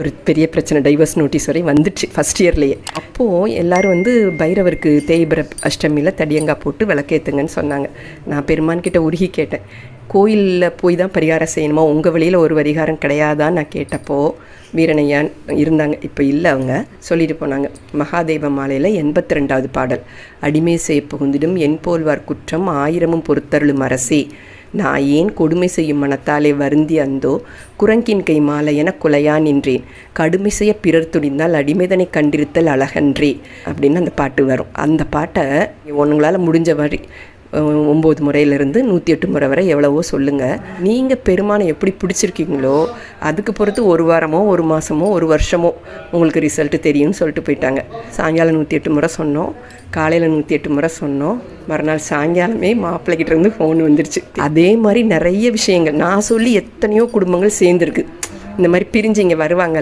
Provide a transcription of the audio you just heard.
ஒரு பெரிய பிரச்சனை, டைவர்ஸ் நோட்டீஸ் வரை வந்துடுச்சு ஃபஸ்ட் இயர்லேயே. அப்போது எல்லோரும் பைரவருக்கு தேய்பிர அஷ்டமியில் தடியங்காய் போட்டு விளக்கேற்றுங்கன்னு சொன்னாங்க. நான் பெருமான்கிட்ட உருகி கேட்டேன், கோயிலில் போய் தான் பரிகாரம் செய்யணுமா, உங்கள் வழியில் ஒரு பரிகாரம் கிடையாதான்னு நான் கேட்டப்போ வீரனையான் இருந்தாங்க, இப்போ இல்லை, அவங்க சொல்லிட்டு போனாங்க. மகாதேவ மாலையில் 82வது பாடல், அடிமை செய்ய புகுந்திடும் என் போல்வார் குற்றம் 1000 பொறுத்தருளும் அரசே, நான் ஏன் கொடுமை செய்யும் மனத்தாலே வருந்தி அந்தோ குரங்கின் கை மாலை என குலையா நின்றேன், கடுமை செய்ய பிறர் துணிந்தால் அடிமைதனை கண்டிருத்தல் அழகன்றே அப்படின்னு அந்த பாட்டு வரும். அந்த பாட்டை உங்களால் முடிஞ்ச வரை 9 முறையிலேருந்து 108 முறை வரை எவ்வளவோ சொல்லுங்கள். நீங்கள் பெருமானை எப்படி பிடிச்சிருக்கீங்களோ அதுக்கு பொறுத்து ஒரு வாரமோ ஒரு மாதமோ ஒரு வருஷமோ உங்களுக்கு ரிசல்ட்டு தெரியும்னு சொல்லிட்டு போயிட்டாங்க. சாயங்காலம் 108 முறை சொன்னோம், காலையில் 108 முறை சொன்னோம், மறுநாள் சாயங்காலமே மாப்பிள்ளைகிட்ட இருந்து ஃபோன் வந்துருச்சு. அதே மாதிரி நிறைய விஷயங்கள் நான் சொல்லி எத்தனையோ குடும்பங்கள் சேர்ந்துருக்கு. இந்த மாதிரி பிரிஞ்சு இங்கே வருவாங்க.